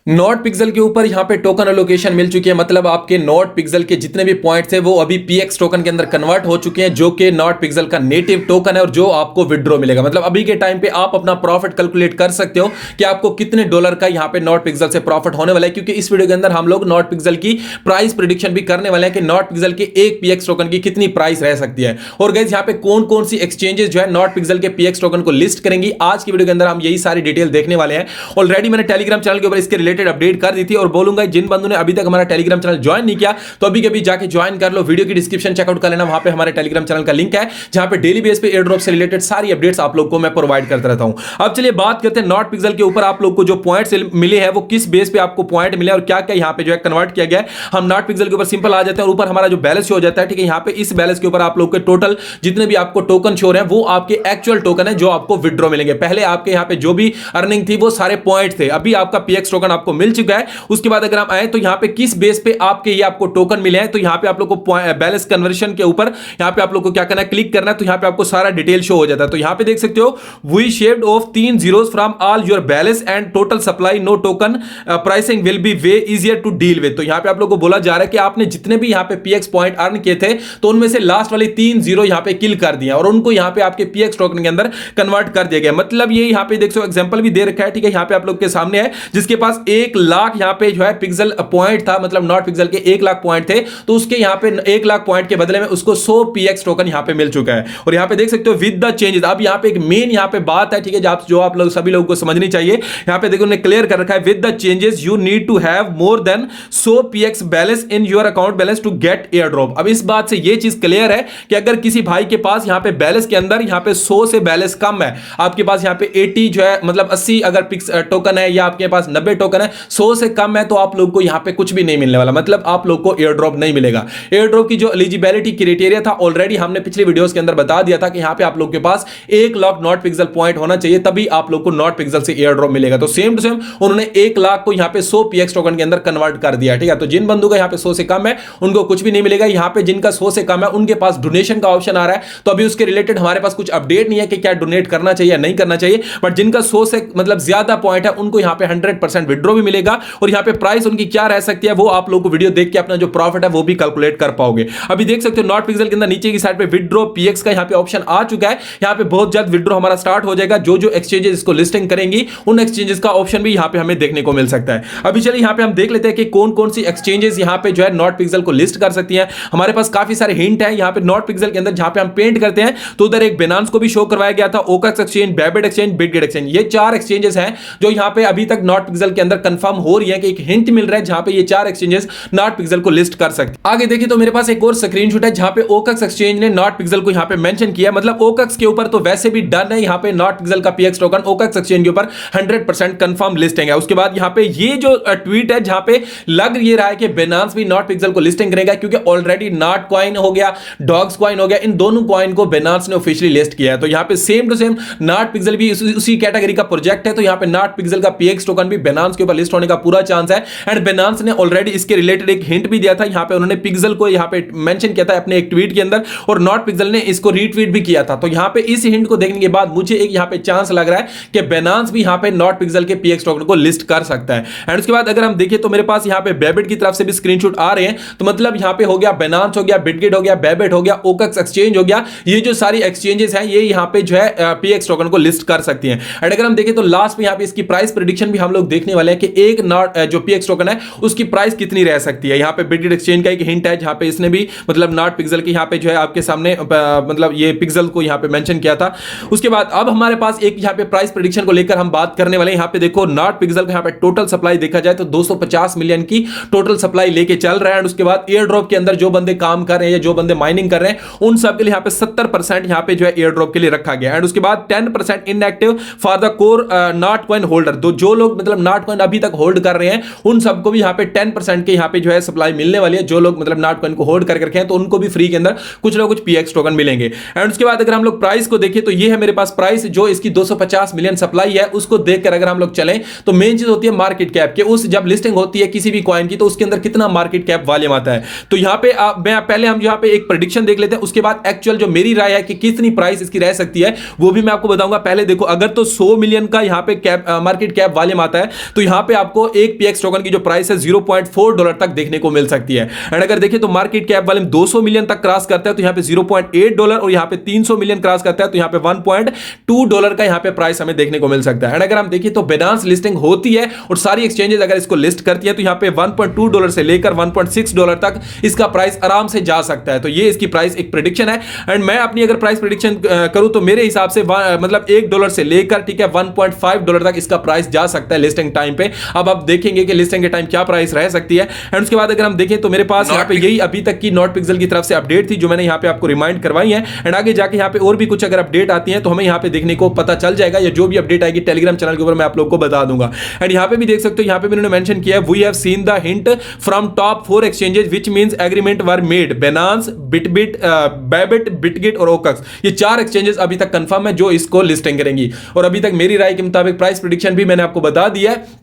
Not pixel के ऊपर यहाँ पे टोकन एलोकेशन मिल चुकी है, मतलब आपके नॉट पिक्सल के जितने भी पॉइंट्स है वो अभी पीएक्स टोकन के अंदर कन्वर्ट हो चुके हैं, जो कि नॉट पिक्सल का नेटिव टोकन है और जो आपको विड्रॉ मिलेगा। मतलब अभी के टाइम पे आप अपना प्रॉफिट कैलकुलेट कर सकते हो कि आपको कितने डॉलर का यहाँ पे नॉट पिक्सल से प्रॉफिट होने वाला है, क्योंकि इस वीडियो के अंदर हम लोग नॉट पिक्सल की प्राइस प्रेडिक्शन भी करने वाले हैं कि नॉट पिक्सल के एक पीएक्स टोकन की कितनी प्राइस रह सकती है। और गाइस यहाँ पे कौन कौन सी एक्सचेंजेस जो है नॉट पिक्सल के पीएक्स टोकन को लिस्ट करेंगी, आज की वीडियो के अंदर हम यही सारी डिटेल देखने वाले हैं। ऑलरेडी मैंने टेलीग्राम चैनल के ऊपर इसके रिलेटेड अपडेट कर दी थी और बोलूंगा जिन बंधु ने अभी तक हमारा टेलीग्राम चैनल ज्वाइन नहीं किया तो अभी कभी जाके ज्वाइन कर लो। वीडियो की डिस्क्रिप्शन चेकआउट कर लेना, वहां पे हमारे टेलीग्राम चैनल का लिंक है जहां पे डेली बेस पे एयर ड्रॉप से रिलेटेड सारी अपडेट्स आप लोग को मैं प्रोवाइड करता रहता हूं। अब चलिए बात करते हैं नॉट पिक्सल के ऊपर आप लोग को जो पॉइंट्स मिले हैं वो किस बेस पे आपको पॉइंट मिले और क्या क्या यहां पे जो है कन्वर्ट किया गया है। हम नॉट पिक्सल के ऊपर सिंपल आ जाते हैं और ऊपर हमारा जो बैलेंस शो हो जाता है, ठीक है। यहां पे इस बैलेंस के ऊपर आप लोग के टोटल जितने भी आपको टोकन शो हो रहे हैं वो आपके एक्चुअल टोकन है जो आपको विड्रॉ मिलेंगे। पहले आपके यहां पे जो भी अर्निंग थी वो सारे पॉइंट थे, अभी आपका पीएक्स टोकन आपको मिल चुका है। उसके बाद अगर हम आए तो यहां पे किस बेस पे आपके ये आपको टोकन मिले हैं, तो यहां पे आप लोग को बैलेंस कन्वर्शन के ऊपर यहां पे आप लोग को क्या करना है, क्लिक करना है, तो यहां पे आपको सारा डिटेल शो हो जाता है। तो यहां पे देख सकते हो we shaved off 3 zeros from all your balance and total supply, no token pricing will be way easier to deal with. तो यहां पे आप लोग को बोला जा रहा है कि आपने जितने भी यहां पे पीएक्स पॉइंट अर्न किए थे तो उनमें से लास्ट वाले 3 जीरो यहां पे किल कर दिया और उनको यहां पे आपके पीएक्स टोकन के अंदर कन्वर्ट कर दिया गया। मतलब ये यहां पे देख सकते हो एग्जांपल भी दे रखा है, ठीक है। यहां पे आप लोग के सामने है जिसके पास 1 लाख यहां पे जो है पिक्सल पॉइंट था, मतलब नॉट पिक्सल के 1 लाख पॉइंट थे, तो उसके यहां पे 1 लाख पॉइंट के बदले में उसको 100 पीएक्स टोकन यहां पे मिल चुका है। और यहां पे देख सकते हो विद द चेंजेस, अब यहां पे एक मेन यहां पे बात है, ठीक है, जो आप लोग सभी लोगों को समझनी चाहिए। यहां पे देखो उन्होंने क्लियर कर रखा है with the changes you need to have more than 100 PX balance in your account balance to get airdrop. अब इस बात से ये चीज क्लियर है कि अगर किसी भाई के पास यहां पे बैलेंस के अंदर यहां पे 100 से बैलेंस कम है, आपके पास यहां पे 80 जो है मतलब 80 अगर पिक्स टोकन है या आपके पास 90 टोकन है, 100 से कम है, तो आप लोग को यहां पे कुछ भी नहीं मिलने वाला, मतलब आप लोग को एयर ड्रॉप नहीं मिलेगा। एयर ड्रॉप की जो एलिजिबिलिटी क्राइटेरिया था ऑलरेडी हमने पिछले वीडियोस के अंदर बता दिया था कि यहां पे आप लोग के पास 1 लाख नॉट पिक्सल पॉइंट होना चाहिए, तभी आप लोग को नॉट पिक्सल से एयर ड्रॉप मिलेगा। तो सेम टू सेम उन्होंने 1 लाख को यहां पे 100 पीएक्स टोकन के अंदर कन्वर्ट कर दिया, ठीक है। तो जिन बंदों का यहां पे 100 से कम है उनको कुछ भी नहीं मिलेगा। यहां पे जिनका 100 से कम है उनके पास डोनेशन का ऑप्शन आ रहा है, तो अभी उसके रिलेटेड हमारे पास कुछ अपडेट नहीं है कि क्या डोनेट करना चाहिए या नहीं करना चाहिए, बट जिनका 100 से मतलब ज्यादा पॉइंट है उनको यहां पे 100% विड्रॉ भी मिलेगा। और यहां पे प्राइस उनकी क्या रह सकती है वो आप लोग को वीडियो देख के अपना जो प्रॉफिट है वो भी कैलकुलेट कर पाओगे। अभी देख सकते हो नॉट पिक्सल के अंदर नीचे की साइड पे विड्रॉ पीएक्स का यहां पे ऑप्शन आ चुका है। यहां पे बहुत जल्द विड्रॉ हमारा स्टार्ट हो जाएगा। जो एक्सचेंजेस इसको लिस्टिंग करेंगी उन एक्सचेंजेस का ऑप्शन भी यहां पे हमें देखने को मिल सकता है। अभी चलिए यहां पे हम देख लेते हैं कि कौन कौन सी एक्सचेंजेस यहां पे जो है नॉट पिक्सल को लिस्ट कर सकती हैं। हमारे पास काफी सारे हिंट है यहां पे नॉट पिक्सल के अंदर, जहां पे हम पेंट करते हैं तो उधर एक बिनांस को भी शो करवाया गया था, OKX exchange, Bybit exchange, Bitget exchange, ये 4 एक्सचेंजेस हैं जो यहां पे अभी तक नॉट पिक्सल के अंदर कंफर्म हो रही है कि एक हिंट मिल रहा है जहां पे ये 4 एक्सचेंजेस नॉट पिक्सल को लिस्ट कर सकते हैं। आगे देखिए तो मेरे पास एक और स्क्रीनशॉट है जहां पे ओकेक्स एक्सचेंज ने नॉट पिक्सल को यहां पे मेंशन किया, मतलब ओकेक्स के ऊपर तो वैसे भी डन है, यहां पे नॉट पिक्सल का पीएक्स टोकन ओकेक्स एक्सचेंज के ऊपर 100% कंफर्म लिस्टिंग है। उसके बाद यहां पे ये जो ट्वीट है जहां पे लग ये रहा है कि बिनांस भी नॉट पिक्सल को लिस्टिंग करेगा, क्योंकि ऑलरेडी नॉट कॉइन हो गया, डॉग्स कॉइन हो गया, इन दोनों कॉइन को बिनांस ने ऑफिशियली लिस्ट किया है। तो यहां पे same to same not pixel भी उसी कैटेगरी का प्रोजेक्ट है, तो यहां पे नॉट पिक्सल का पीएक्स टोकन भी बिनांस के ऊपर लिस्ट होने का पूरा चांस है। एंड बिनांस ने ऑलरेडी इसके रिलेटेड एक हिंट भी दिया था, यहां पे उन्होंने पिक्सल को यहां पे मेंशन किया था अपने एक ट्वीट के अंदर और नॉट पिक्सल ने इसको रीट्वीट भी किया था। तो यहां पे इस हिंट को देखने के बाद मुझे एक यहां पे चांस लग रहा है कि बिनांस भी यहां पे नॉट पिक्सल के पीएक्स टोकन को लिस्ट कर सकता है। एंड उसके बाद अगर हम देखें तो मेरे पास यहां पे बैबिट की तरफ से भी स्क्रीनशॉट आ रहे हैं, तो मतलब यहां पे हो गया बिनांस हो गया, बिटगेट हो गया, बैबिट हो गया, ओकेक्स एक्सचेंज हो गया, ये जो सारी एक्सचेंजेस हैं ये यहां पे जो है पीएक्स टोकन को लिस्ट कर सकती हैं। एंड अगर हम देखें तो लास्ट में यहां पे इसकी प्राइस प्रेडिक्शन भी हम लोग देखने वाले हैं कि एक नॉट जो पीएक्स टोकन है उसकी प्राइस कितनी रह सकती है। यहां पे बिटगेट एक्सचेंज का एक हिंट है जहां पे इसने भी मतलब नॉट पिक्सल की यहां पे जो है आपके सामने मतलब ये पिक्सल को यहां पे मेंशन किया था। उसके बाद अब हमारे पास एक यहां पे प्राइस प्रेडिक्शन को लेकर हम बात करने वाले हैं। यहां पे देखो नॉट पिक्सल का यहां पे टोटल सप्लाई देखा जाए तो 250 मिलियन की टोटल सप्लाई लेके चल रहा है। उसके बाद एयर ड्रॉप के अंदर जो बंदे काम कर रहे हैं या जो बंदे माइनिंग कर रहे हैं उन सब के लिए यहां पे 70% यहां पे जो है एयर ड्रॉप के लिए रखा गया है। एंड उसके बाद 10% inactive for the core not coin holder, तो जो लोग मतलब नॉट कॉइन अभी तक होल्ड कर रहे हैं उन सबको भी यहां पे 10% के यहां पे जो है सप्लाई मिलने वाली है। जो लोग मतलब नॉट कॉइन को होल्ड करके रखे हैं तो उनको भी फ्री के अंदर कुछ ना कुछ पीएक्स टोकन मिलेंगे। एंड उसके बाद अगर हम लोग प्राइस को देखें तो ये है मेरे पास प्राइस जो इसकी 250 मिलियन सप्लाई है, उसको देखकर अगर हम लोग चलें तो मेन चीज होती है मार्केट कैप के, उस जब लिस्टिंग होती है किसी भी कॉइन की तो उसके अंदर कितना मार्केट कैप वॉल्यूम आता है। तो यहां पे मैं पहले हम यहां पे एक प्रेडिक्शन देख लेते हैं, उसके बाद एक्चुअल जो मेरी राय है कि कितनी प्राइस इसकी रह सकती है वो भी मैं आपको बताऊंगा। पहले देखो अगर तो 100 मिलियन का यहां पे कैप मार्केट कैप वॉल्यूम आता है तो यहां पे आपको एक PX टोकन की जो प्राइस है $0.4 तक देखने को मिल सकती है। एंड अगर देखिए तो मार्केट कैप वाले 200 मिलियन तक क्रॉस करता है तो यहां पे $0.8 और यहां पे 300 मिलियन क्रॉस करता है तो यहां पे $1.2 का यहां पे प्राइस हमें देखने को मिल सकता है। एंड अगर हम देखिए तो Binance लिस्टिंग होती है और सारी एक्सचेंजेस अगर इसको लिस्ट करती है तो यहां पे $1.2 से लेकर $1.6 तक इसका प्राइस आराम से जा सकता है। तो ये इसकी प्राइस एक प्रेडिक्शन है। एंड मैं अपनी अगर प्राइस प्रेडिक्शन करूं तो मेरे हिसाब से मतलब $1 से लेकर ठीक है $1.5 तक इसका प्राइस जा सकता है लिस्टिंग टाइम पे। अब आप देखेंगे कि लिस्टिंग के टाइम क्या प्राइस रह सकती है। एंड उसके बाद अगर हम देखें तो मेरे पास यहाँ पे यही अभी तक की नॉट पिक्सल की तरफ से अपडेट थी जो मैंने यहाँ पे आपको रिमाइंड करवाई है। एंड आगे जाके यहाँ पे और भी कुछ अगर अपडेट आती है तो हमें यहाँ पे देखने को पता चल जाएगा, या जो भी अपडेट आएगी टेलीग्राम चैनल के ऊपर मैं आप लोग को बता दूंगा। एंड यहाँ पे भी देख सकते हो, यहाँ पे भी उन्होंने मेंशन किया है we have seen the hint from top 4 exchanges which means agreement were made. Binance, Bybit, Bitget और OKX, ये 4 एक्सचेंजेस अभी तक कंफर्म है जो इसको लिस्टिंग करेंगी। और अभी तक मेरी राय के मुताबिक प्राइस प्रेडिक्शन भी मैंने आपको बता दिया है।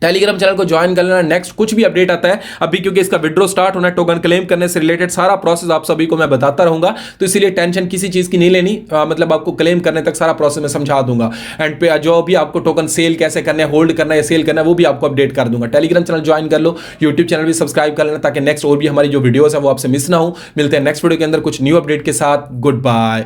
टेलीग्राम चैनल को ज्वाइन कर लेना। नेक्स्ट कुछ भी अपडेट आता है अभी, क्योंकि इसका विड्रॉ स्टार्ट होना है, टोकन क्लेम करने से रिलेटेड सारा प्रोसेस आप सभी को मैं बताता रहूंगा, तो इसीलिए टेंशन किसी चीज की नहीं लेनी। मतलब आपको क्लेम करने तक सारा प्रोसेस मैं समझा दूंगा। एंड पे जो भी आपको टोकन सेल कैसे करना है, होल्ड करना है या सेल करना है, वो भी आपको अपडेट कर दूंगा। टेलीग्राम चैनल ज्वाइन कर लो, यूट्यूब चैनल भी सब्सक्राइब कर लेना ताकि नेक्स्ट और भी हमारी जो वीडियोस है वो आपसे मिस ना हो। मिलते हैं नेक्स्ट वीडियो के अंदर कुछ न्यू अपडेट के साथ। Good bye.